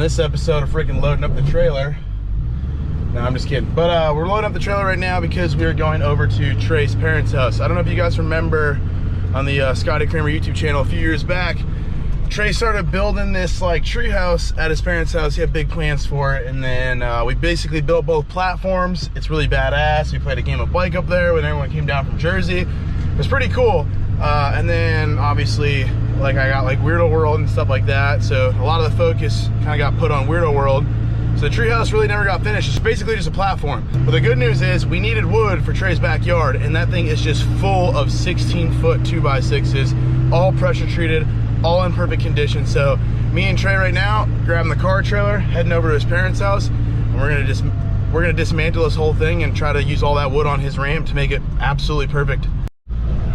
this episode of freaking loading up the trailer. No, I'm just kidding. But we're loading up the trailer right now because we are going over to Trey's parents' house. I don't know if you guys remember on the Scotty Kramer YouTube channel a few years back, Trey started building this like tree house at his parents' house. He had big plans for it, and then we basically built both platforms. It's really badass. We played a game of bike up there when everyone came down from Jersey. It was pretty cool. And then obviously, like, I got like Weirdo World and stuff like that, so a lot of the focus kind of got put on Weirdo World. So the treehouse really never got finished. It's basically just a platform. But the good news is we needed wood for Trey's backyard, and that thing is just full of 16-foot 2x6s, all pressure treated, all in perfect condition. So me and Trey right now grabbing the car trailer, heading over to his parents' house, and we're gonna dismantle this whole thing and try to use all that wood on his ramp to make it absolutely perfect.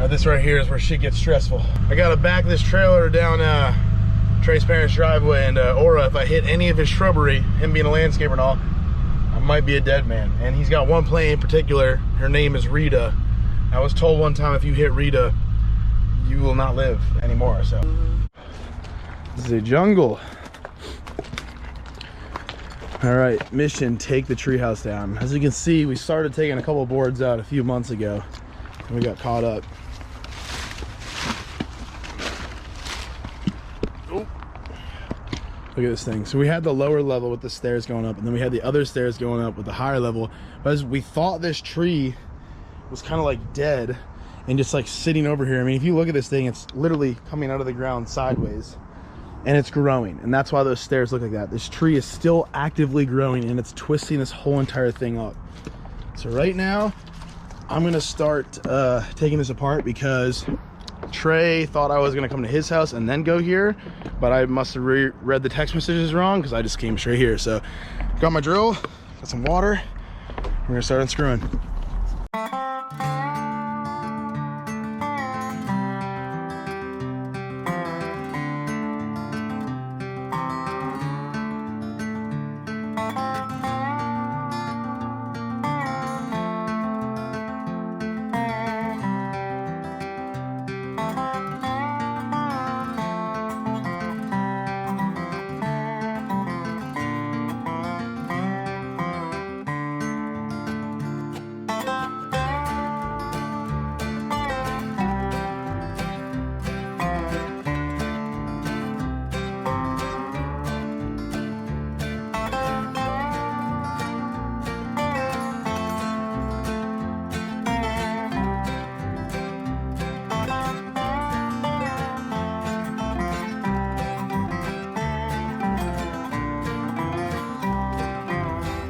This right here is where shit gets stressful. I gotta back this trailer down Trey's parents' driveway, and Aura, if I hit any of his shrubbery, him being a landscaper and all, I might be a dead man. And he's got one plant in particular. Her name is Rita. I was told one time if you hit Rita, you will not live anymore. So this is a jungle. All right, mission: take the treehouse down. As you can see, we started taking a couple boards out a few months ago, and we got caught up. Look at this thing. So we had the lower level with the stairs going up, and then we had the other stairs going up with the higher level. But as we thought this tree was kind of like dead and just like sitting over here. I mean, if you look at this thing, it's literally coming out of the ground sideways, and it's growing. And that's why those stairs look like that. This tree is still actively growing, and it's twisting this whole entire thing up. So right now, I'm gonna start taking this apart because Trey thought I was gonna come to his house and then go here, but I must have read the text messages wrong because I just came straight here. So got my drill, got some water, we're gonna start unscrewing.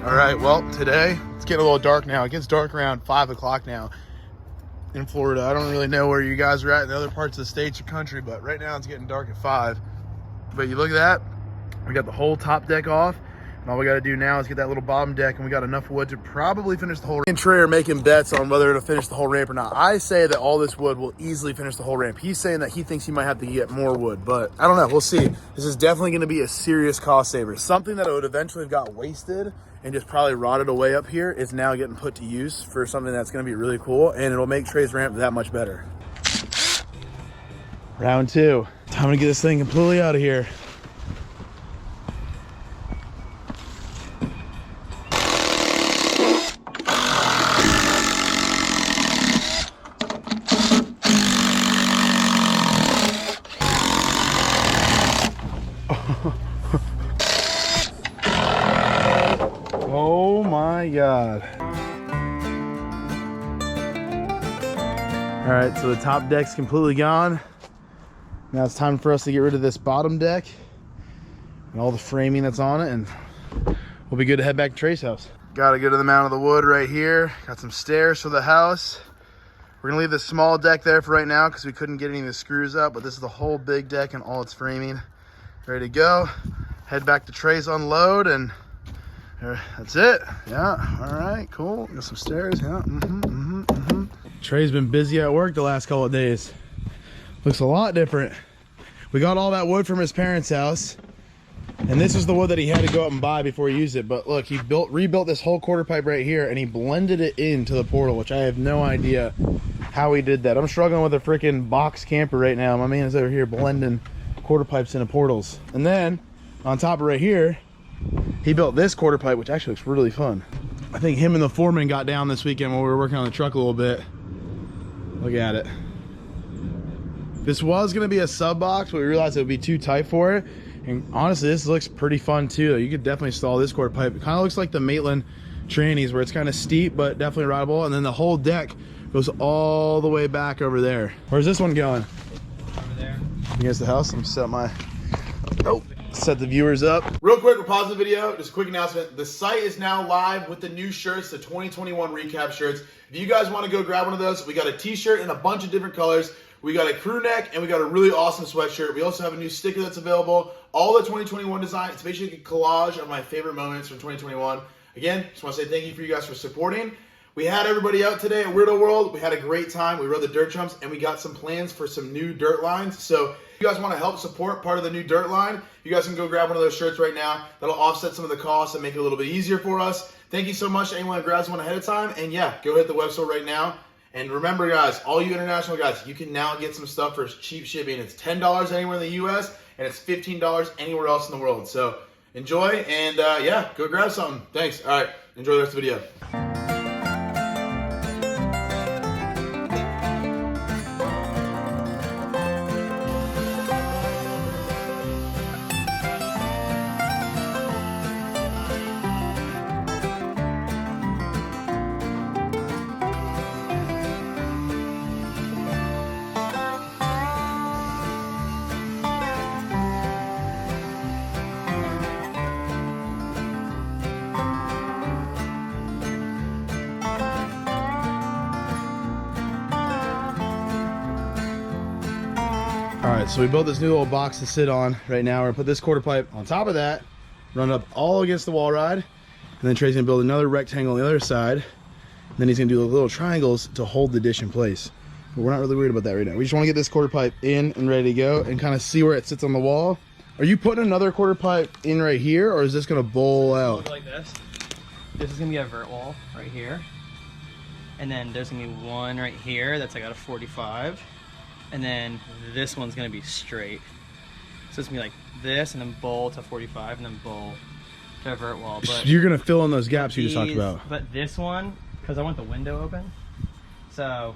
All right, well, today, it's getting a little dark now. It gets dark around 5 o'clock now in Florida. I don't really know where you guys are at in the other parts of the states or country, but right now it's getting dark at 5. But you look at that, we got the whole top deck off, and all we gotta do now is get that little bottom deck, and we got enough wood to probably finish the whole ramp. Me and Trey are making bets on whether it'll finish the whole ramp or not. I say that all this wood will easily finish the whole ramp. He's saying that he thinks he might have to get more wood, but I don't know, we'll see. This is definitely gonna be a serious cost saver. Something that would eventually have got wasted and just probably rotted away up here is now getting put to use for something that's gonna be really cool, and it'll make Trey's ramp that much better. Round 2. Time to get this thing completely out of here. Oh my God. All right, so the top deck's completely gone. Now it's time for us to get rid of this bottom deck and all the framing that's on it, and we'll be good to head back to Trey's house. Got to go to the mount of the wood right here. Got some stairs for the house. We're gonna leave this small deck there for right now because we couldn't get any of the screws up, but this is the whole big deck and all its framing. Ready to go. Head back to Trey's, unload, and that's it. Yeah, all right, cool. Got some stairs, yeah. Trey's been busy at work the last couple of days. Looks a lot different. We got all that wood from his parents' house, and this is the wood that he had to go up and buy before he used it. But look, he rebuilt this whole quarter pipe right here, and he blended it into the portal, which I have no idea how he did that. I'm struggling with a freaking box camper right now. My man is over here blending quarter pipes into portals. And then on top of right here, He built this quarter pipe, which actually looks really fun. I think him and the foreman got down this weekend when we were working on the truck a little bit. Look at it. This was gonna be a sub box, but we realized it would be too tight for it. And honestly, this looks pretty fun too. You could definitely install this quarter pipe. It kind of looks like the Maitland trannies, where it's kind of steep, but definitely rideable. And then the whole deck goes all the way back over there. Where's this one going? Over there. Against the house. I'm set my, set the viewers up. Real quick, we're pausing the video. Just a quick announcement. The site is now live with the new shirts, the 2021 recap shirts. If you guys want to go grab one of those, we got a t-shirt in a bunch of different colors. We got a crew neck, and we got a really awesome sweatshirt. We also have a new sticker that's available. All the 2021 design. It's basically a collage of my favorite moments from 2021. Again, just want to say thank you for you guys for supporting. We had everybody out today at Weirdo World. We had a great time. We rode the dirt jumps, and we got some plans for some new dirt lines. So if you guys want to help support part of the new dirt line, you guys can go grab one of those shirts right now. That'll offset some of the costs and make it a little bit easier for us. Thank you so much to anyone who grabs one ahead of time. And yeah, go hit the website right now. And remember, guys, all you international guys, you can now get some stuff for cheap shipping. It's $10 anywhere in the US, and it's $15 anywhere else in the world. So enjoy, and yeah, go grab something. Thanks. All right, enjoy the rest of the video. All right, so we built this new little box to sit on right now. We're gonna put this quarter pipe on top of that, run up all against the wall ride, and then Trey's gonna build another rectangle on the other side. And then he's gonna do the little triangles to hold the dish in place. But we're not really worried about that right now. We just wanna get this quarter pipe in and ready to go and kind of see where it sits on the wall. Are you putting another quarter pipe in right here, or is this gonna bowl out? Like this. This is gonna be a vert wall right here. And then there's gonna be one right here that's like at a 45. And then this one's gonna be straight. So it's gonna be like this, and then bowl to 45, and then bowl to a vert wall. But you're gonna fill in those gaps you just talked about. But this one, because I want the window open, so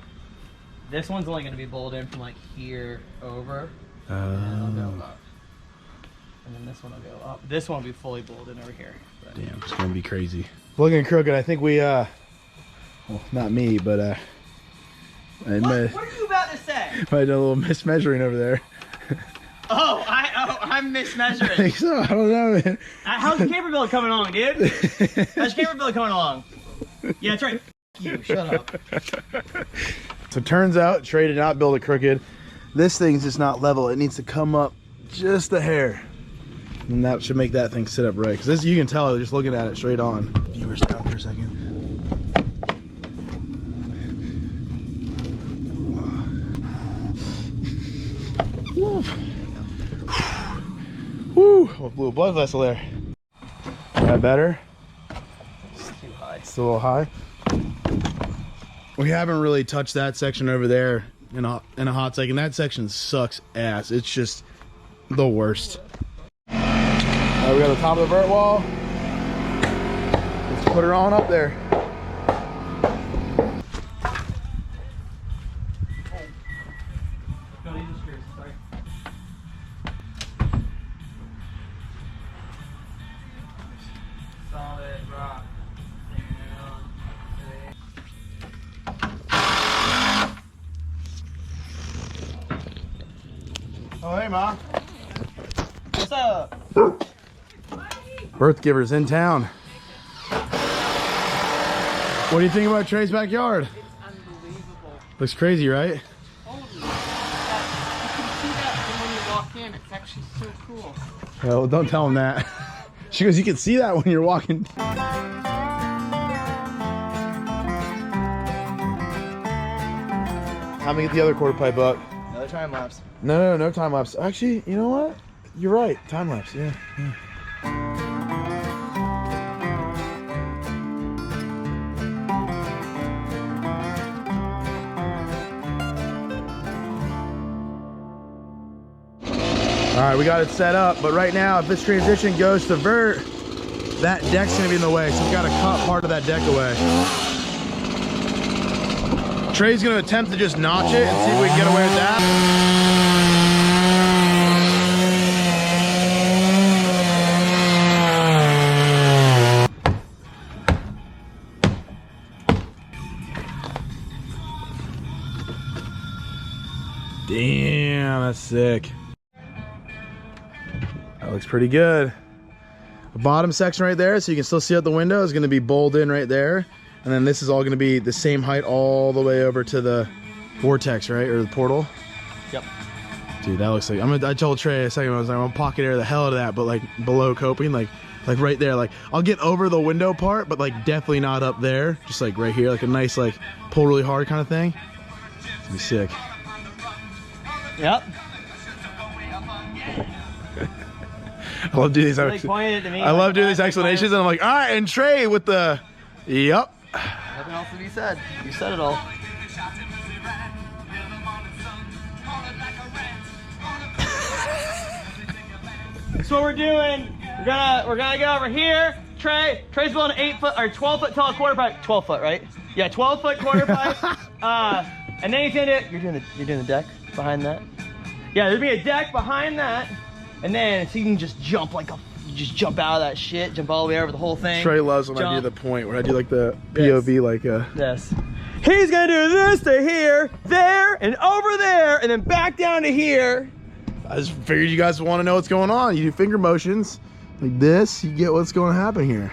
this one's only gonna be bowled in from like here over, and it'll go up. And then this one will go up. This one will be fully bowled in over here. But damn, it's gonna be crazy. Looking crooked, I think we well, not me, but what are you about to say? I did a little mismeasuring over there. I'm mismeasuring. I think so. I don't know, man. How's the camper build coming along, dude? How's your camper build coming along? Yeah, that's right. You shut up. So it turns out Trey did not build it crooked. This thing's just not level. It needs to come up just a hair, and that should make that thing sit up right. Because this, you can tell just looking at it straight on. Viewers down for a second. Woo! Oh, blew a blood vessel there. That better? It's too high. It's a little high. We haven't really touched that section over there in a hot second. That section sucks ass. It's just the worst. We got the top of the vert wall. Let's put her on up there. Oh, hey, Ma. What's up? Birth givers in town. What do you think about Trey's backyard? It's unbelievable. Looks crazy, right? Holy shit. You can see that when you walk in. It's actually so cool. Well, don't tell him that. She goes, you can see that when you're walking. How many get the other quarter pipe up? Another time lapse. No time lapse. Actually, you know what? You're right. Time lapse. Yeah. All right, we got it set up, but right now, if this transition goes to vert, that deck's gonna be in the way, so we gotta cut part of that deck away. Trey's gonna attempt to just notch it and see if we can get away with that. Damn, that's sick. That looks pretty good. The bottom section right there, so you can still see out the window, is gonna be bowled in right there. And then this is all gonna be the same height all the way over to the vortex, right? Or the portal. Yep. Dude, that looks like, I told Trey a second ago, I was like, I'm gonna pocket air the hell out of that, but like below coping, like right there. Like I'll get over the window part, but like definitely not up there. Just like right here, like a nice like pull really hard kind of thing. It's gonna be sick. Yep. I love doing these. Like pointed to me, I love doing these explanations, and I'm like, all right, and Trey with the, yep. Nothing else to be said. You said it all. That's what we're doing. We're gonna go over here. Trey's building an 8 foot or 12 foot tall quarter pipe. 12 foot, right? Yeah, 12 foot quarter pipe. And then he's gonna do. You're doing the deck behind that. Yeah, there'll be a deck behind that, and then so you can just jump like a. Just jump out of that shit, jump all the way over the whole thing. Trey loves when I do the point, where I do like the POV, like Yes. He's gonna do this to here, there, and over there, and then back down to here. I just figured you guys want to know what's going on. You do finger motions like this, you get what's going to happen here.